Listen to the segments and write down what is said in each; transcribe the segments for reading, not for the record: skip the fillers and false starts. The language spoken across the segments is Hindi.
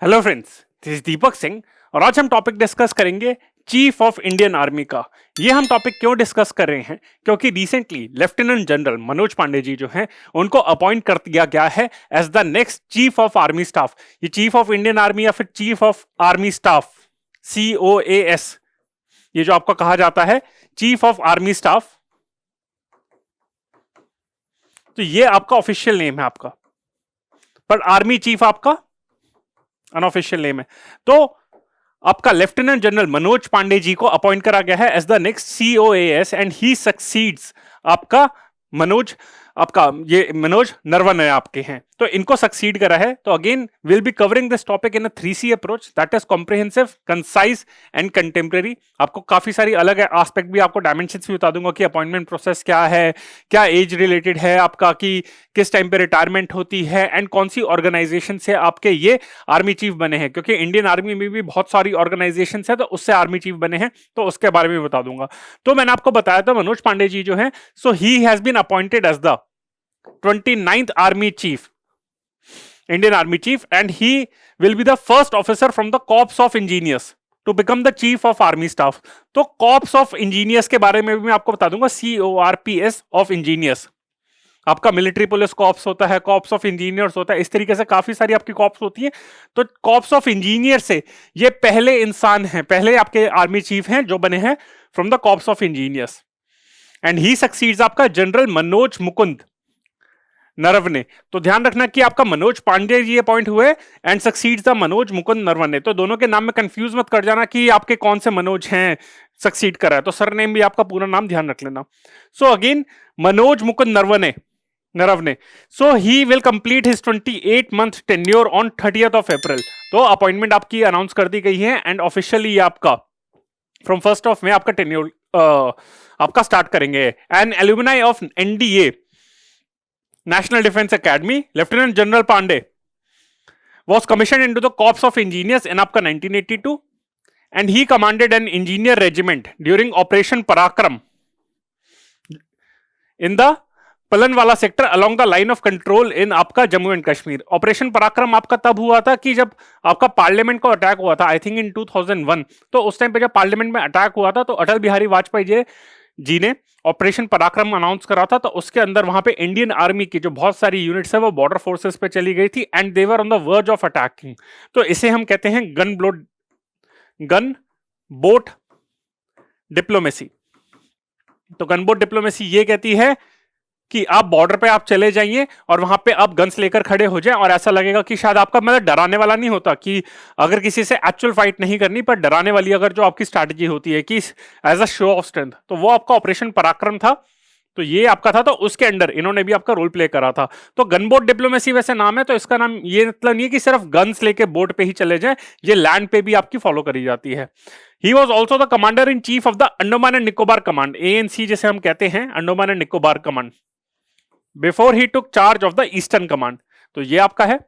Hello friends, this is Deepak Singh और आज हम टॉपिक डिस्कस करेंगे चीफ ऑफ इंडियन आर्मी का। ये हम टॉपिक क्यों डिस्कस कर रहे हैं क्योंकि recently lieutenant general Manoj Pande ji जो हैं उनको अपॉइंट कर दिया गया है as the next chief of army staff. ये चीफ ऑफ इंडियन आर्मी या फिर chief of army staff COAS, ये जो आपको कहा जाता है चीफ ऑफ आर्मी स्टाफ, तो ये आपका ऑफिशियल नेम है आपका, पर आर्मी चीफ आपका अनऑफिशियल नेम है। तो आपका लेफ्टिनेंट जनरल मनोज पांडे जी को अपॉइंट करा गया है as the next COAS and he succeeds आपका मनोज नरवणे आपके हैं, तो इनको सक्सीड करा है। तो again will be covering this topic in a 3C approach, that is comprehensive, concise and contemporary. आपको काफी सारी अलग एस्पेक्ट भी, आपको डायमेंशंस भी बता दूंगा कि अपॉइंटमेंट प्रोसेस क्या है, क्या एज रिलेटेड है आपका, कि किस टाइम पे रिटायरमेंट होती है एंड कौन सी ऑर्गेनाइजेशन से आपके ये आर्मी चीफ बने हैं, क्योंकि इंडियन आर्मी में भी बहुत सारी ऑर्गेनाइजेशन है तो उससे आर्मी चीफ बने हैं, तो उसके बारे में बता दूंगा। तो मैंने आपको बताया था मनोज पांडे जी जो है, so he has been appointed as the 29th Army Chief, Indian Army Chief, and he will be the first officer from the Corps of Engineers to become the Chief of Army Staff. तो Corps of Engineers के बारे में भी मैं आपको बता दूंगा, CORPS of Engineers। आपका मिलिट्री पुलिस कॉप्स होता है, कॉप्स ऑफ इंजीनियर्स होता है, इस तरीके से काफी सारी आपकी कॉप्स होती है। तो कॉप्स ऑफ इंजीनियर से ये पहले इंसान हैं, पहले आपके आर्मी चीफ हैं जो बने हैं from the corps of engineers, and he succeeds आपका जनरल मनोज मुकुंद नरवणे। तो ध्यान रखना कि आपका मनोज पांडे जी अपॉइंट हुए and succeeds the Manoj Mukund Naravane. तो दोनों के नाम में कंफ्यूज मत कर जाना कि आपके कौन से मनोज हैं सक्सीड करा है, तो सर नेम भी आपका पूरा नाम ध्यान रख लेना। So again Manoj Mukund Naravane, so he will complete his 28 month tenure on 30th of April। तो अपॉइंटमेंट आपकी अनाउंस कर दी गई है एंड ऑफिशियली आपका फ्रॉम 1st of May आपका टेन्योर आपका स्टार्ट करेंगे। And alumni of NDA National Defense Academy, Lieutenant General Pandey was commissioned into the Corps of Engineers in आपका 1982 and he commanded an engineer regiment during Operation Parakram in the Pallanwala sector along the line of control in आपका जम्मू एंड कश्मीर। ऑपरेशन पराक्रम आपका तब हुआ था कि जब आपका पार्लियामेंट को अटैक हुआ था, आई थिंक इन 2001। तो उस टाइम पे जब पार्लियामेंट में अटैक हुआ था तो अटल बिहारी वाजपेयी जी ने ऑपरेशन पराक्रम अनाउंस करा था। तो उसके अंदर वहां पे इंडियन आर्मी की जो बहुत सारी यूनिट्स है वो बॉर्डर फोर्सेस पे चली गई थी and they were on the verge of attacking. तो इसे हम कहते हैं गन बोट डिप्लोमेसी। तो गन बोट डिप्लोमेसी ये कहती है कि आप बॉर्डर पे आप चले जाइए और वहां पे आप गन्स लेकर खड़े हो जाएं और ऐसा लगेगा कि शायद आपका, मतलब डराने वाला नहीं होता कि अगर किसी से एक्चुअल फाइट नहीं करनी, पर डराने वाली अगर जो आपकी स्ट्रैटेजी होती है कि as a show of strength, तो वो आपका ऑपरेशन पराक्रम था। तो ये आपका था, तो उसके अंडर इन्होंने भी आपका रोल प्ले करा था। तो गन बोट डिप्लोमेसी वैसे नाम है, तो इसका नाम ये मतलब नहीं है कि सिर्फ गन्स लेके बोट पे ही चले जाए, ये लैंड पे भी आपकी फॉलो करी जाती है। He was also the commander in chief of the Andaman and Nicobar command, ANC जिसे हम कहते हैं, Andaman and Nicobar command, before he took charge of the eastern command. तो ये आपका है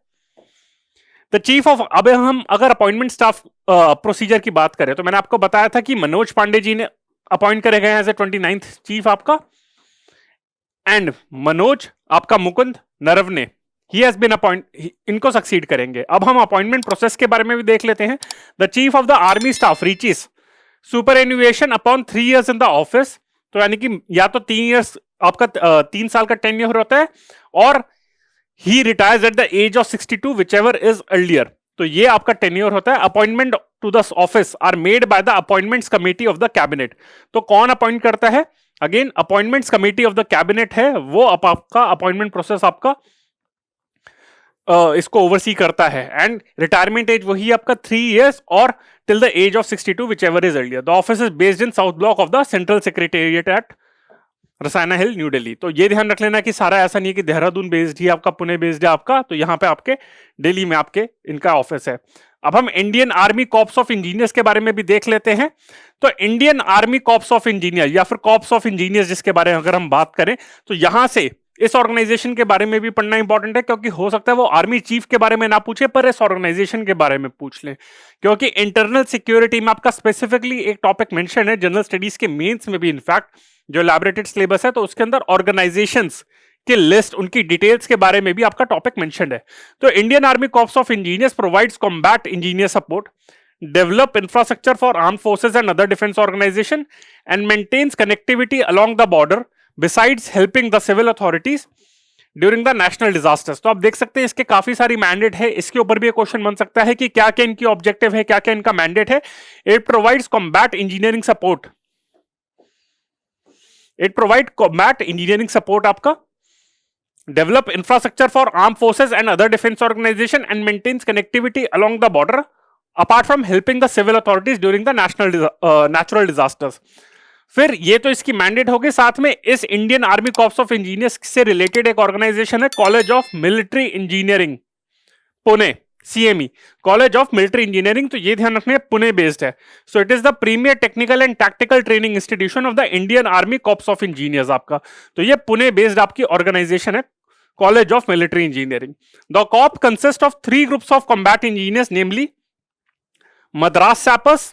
द चीफ ऑफ। अब हम अगर अपॉइंटमेंट स्टाफ प्रोसीजर की बात करें तो मैंने आपको बताया था कि मनोज पांडे जी ने अपॉइंट करे गए एज ए 29th चीफ आपका, एंड मनोज आपका Mukund Naravane he has been appoint, इनको सक्सीड करेंगे। अब हम अपॉइंटमेंट प्रोसेस के बारे में भी देख लेते हैं। The chief of the army staff reaches superannuation upon 3 years in the office. तो यानी कि या तो 3 years आपका 3 साल का टेन्योर होता है, और he retires at the age of 62 whichever is earlier. तो ये आपका टेन्योर होता है। Appointment to the office are made by the appointments committee of the cabinet. तो कौन अपॉइंट करता है? Again appointments committee of the cabinet है, वो आपका अपॉइंटमेंट प्रोसेस आपका इसको ओवरसी करता है। एंड रिटायरमेंट एज वही आपका 3 years और till the age of 62 whichever is earlier. The office is based in South Block of the central secretariat at Raisina Hill, New Delhi. तो ये ध्यान रख लेना कि सारा ऐसा नहीं है कि देहरादून बेस्ड ही आपका, पुणे बेस्ड है आपका, तो यहाँ पे आपके दिल्ली में आपके इनका ऑफिस है। अब हम Indian army corps of engineers के बारे में भी देख लेते हैं। तो Indian army corps of engineer या फिर कॉर्प्स ऑफ इंजीनियर्स जिसके बारे में अगर हम बात करें, तो यहां से इस ऑर्गेनाइजेशन के बारे में भी पढ़ना इंपॉर्टेंट है, क्योंकि हो सकता है वो आर्मी चीफ के बारे में ना पूछे पर इस ऑर्गेनाइजेशन के बारे में पूछ लें, क्योंकि इंटरनल सिक्योरिटी में आपका स्पेसिफिकली एक टॉपिक मेंशन है जनरल स्टडीज के मेंस में भी, इनफैक्ट जो लैबोरेटेड सिलेबस है तो उसके अंदर ऑर्गेनाइजेशंस की लिस्ट, उनकी डिटेल्स के बारे में भी आपका टॉपिक मेंशन्ड है। तो Indian army corps of engineers provides combat engineer support, develop infrastructure for armed forces and other defense organization, and maintains connectivity along the border, besides helping the civil authorities during the national disasters. तो आप देख सकते हैं इसके काफी सारी मैंडेट है, इसके ऊपर भी एक क्वेश्चन बन सकता है कि क्या क्या इनकी ऑब्जेक्टिव है, क्या क्या इनका मैंडेट है। It provides combat engineering support, it provide combat engineering support आपका, develop infrastructure for arm forces and other defence organisation, and maintains connectivity along the border, apart from helping the civil authorities during the natural disasters. फिर ये तो इसकी मैंडेट होगी, साथ में इस Indian army corps of engineers से रिलेटेड एक ऑर्गेनाइजेशन है college of military engineering Pune, CME, college of military engineering. तो ये ध्यान रखने पुणे बेस्ड है। So it is the premier technical and tactical training institution of the Indian army corps of engineers आपका। तो ये पुणे बेस्ड आपकी ऑर्गेनाइजेशन है, college of military engineering. The corp consist of 3 groups of combat engineers, namely Madras sappers,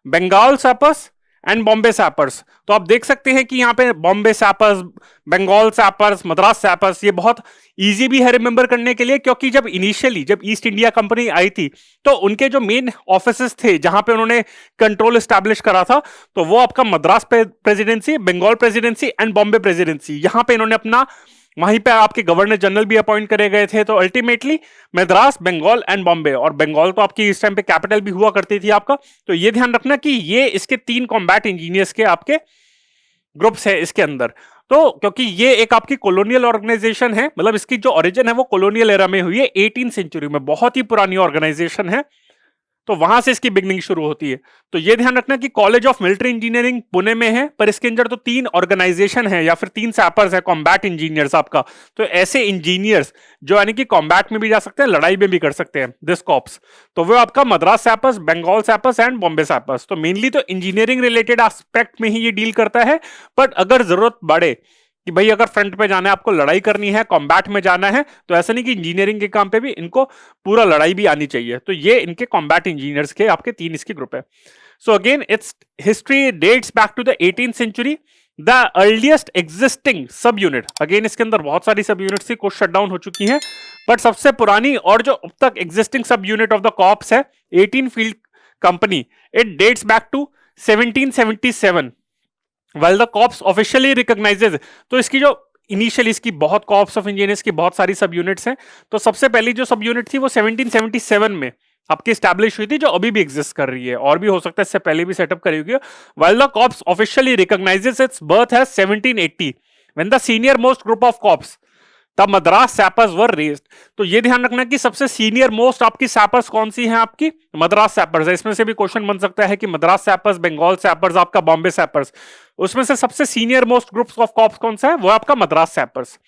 Bengal sappers and Bombay sappers. तो आप देख सकते हैं कि यहाँ पे Bombay sappers, Bengal sappers, Madras sappers, ये बहुत इजी भी है रिमेंबर करने के लिए, क्योंकि जब इनिशियली जब ईस्ट इंडिया कंपनी आई थी तो उनके जो मेन ऑफिसेस थे जहां पे उन्होंने कंट्रोल एस्टैब्लिश करा था, तो वो आपका Madras presidency, Bengal presidency and Bombay presidency, यहां पे इन्होंने अपना, वहीं पे आपके गवर्नर जनरल भी अपॉइंट करे गए थे। तो अल्टीमेटली मद्रास, बंगाल एंड बॉम्बे, और बंगाल तो आपकी इस टाइम पे कैपिटल भी हुआ करती थी आपका। तो ये ध्यान रखना कि ये इसके 3 कॉम्बैट इंजीनियर्स के आपके ग्रुप्स है इसके अंदर। तो क्योंकि ये एक आपकी कॉलोनियल ऑर्गेनाइजेशन है, मतलब इसकी जो ओरिजिन है वो कॉलोनियल एरा में हुई है, 18th सेंचुरी में, बहुत ही पुरानी ऑर्गेनाइजेशन है। तो वहां से इसकी बिगनिंग शुरू होती है। तो ये ध्यान रखना कि college of military engineering Pune में है, पर इसके अंदर तो 3 ऑर्गेनाइजेशन है या फिर 3 सैपर्स है, कॉम्बैट इंजीनियर्स आपका। तो ऐसे इंजीनियर्स जो यानी कि कॉम्बैट में भी जा सकते हैं, लड़ाई में भी कर सकते हैं, दिस कॉप्स। तो वो आपका Madras sappers, Bengal sappers and Bombay sappers. तो मेनली तो इंजीनियरिंग रिलेटेड एस्पेक्ट में ही ये डील करता है, बट अगर जरूरत पड़े कि भाई अगर फ्रंट पे जाना है, आपको लड़ाई करनी है, कॉम्बैट में जाना है, तो ऐसा नहीं कि इंजीनियरिंग के काम पे भी इनको पूरा लड़ाई भी आनी चाहिए। तो ये इनके कॉम्बैट इंजीनियर्स के आपके 3 इसके ग्रुप है। So again its history dates back to the 18th century. The earliest existing sub unit, again इसके अंदर बहुत सारी सब यूनिट्स थी, कुछ शट डाउन हो चुकी हैं, बट सबसे पुरानी और जो अब तक existing sub unit of the corps है 18 field company, it dates back to 1777। While the corps officially recognizes, तो इसकी जो इनिशियली इसकी बहुत कॉर्प्स ऑफ इंजीनियर्स की बहुत सारी सब यूनिट्स हैं। तो सबसे पहली जो सब यूनिट थी वो 1777 में आपकी स्टैब्लिश हुई थी, जो अभी भी एग्जिस्ट कर रही है, और भी हो सकता है इससे पहले भी सेटअप करी होगी। While the corps officially recognizes its birth as 1780, when the senior most group of corps, the Madras sappers were raised. तो ये ध्यान रखना कि सबसे सीनियर मोस्ट आपकी सैपर्स कौन सी हैं, आपकी मद्रास सैपर्स है। इसमें से भी क्वेश्चन बन सकता है कि मद्रास सैपर्स, बंगाल सैपर्स, आपका बॉम्बे सैपर्स, उसमें से सबसे senior most groups of corps कौन सा है, वो आपका Madras sappers.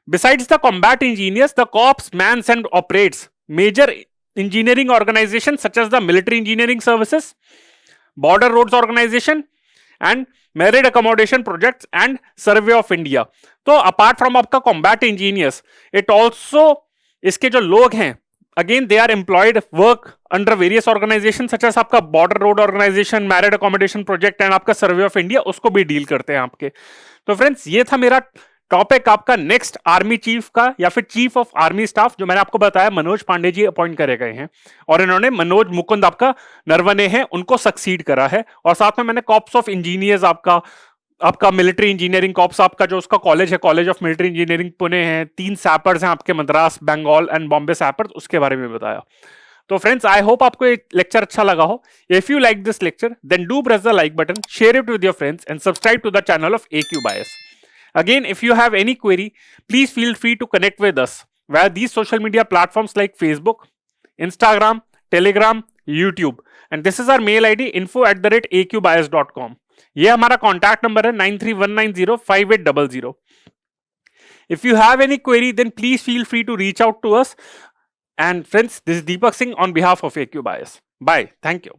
Besides the combat engineers, the corps mans and operates major engineering organization such as the military engineering services, border roads organization and married accommodation projects and survey of India. तो अपार्ट फ्रॉम आपका कॉम्बैट इंजीनियर्स, इट ऑल्सो, इसके जो लोग हैं again they are employed work under various organization such as आपका border road organisation, married accommodation project and आपका सर्वे ऑफ इंडिया, उसको भी डील करते हैं आपके। तो फ्रेंड्स ये था मेरा टॉपिक आपका नेक्स्ट आर्मी चीफ का, या फिर चीफ ऑफ आर्मी स्टाफ, जो मैंने आपको बताया मनोज पांडे जी अपॉइंट करे गए हैं, और इन्होंने मनोज मुकुंद आपका नरवणे हैं उनको सक्सीड करा है। और साथ में मैंने कॉर्प्स ऑफ इंजीनियर्स आपका मिलिट्री इंजीनियरिंग कॉर्प्स आपका जो उसका कॉलेज है, college of military engineering Pune है, 3 सैपर्स हैं आपके मद्रास, बंगाल एंड बॉम्बे सैपर्स, उसके बारे में बताया। तो फ्रेंड्स आई होप आपको ये लेक्चर अच्छा लगा हो। If you like this lecture then do press the like button, share it with your friends and subscribe to the channel of AQ Bias. Again, if you have any query, please feel free to connect with us via these social media platforms like Facebook, Instagram, Telegram, YouTube. And this is our mail ID info@aqbias.com. ये हमारा कॉन्टैक्ट नंबर है 9319058000. If you have any query, then please feel free to reach out to us. And friends, this is Deepak Singh on behalf of AQ Bias. Bye. Thank you.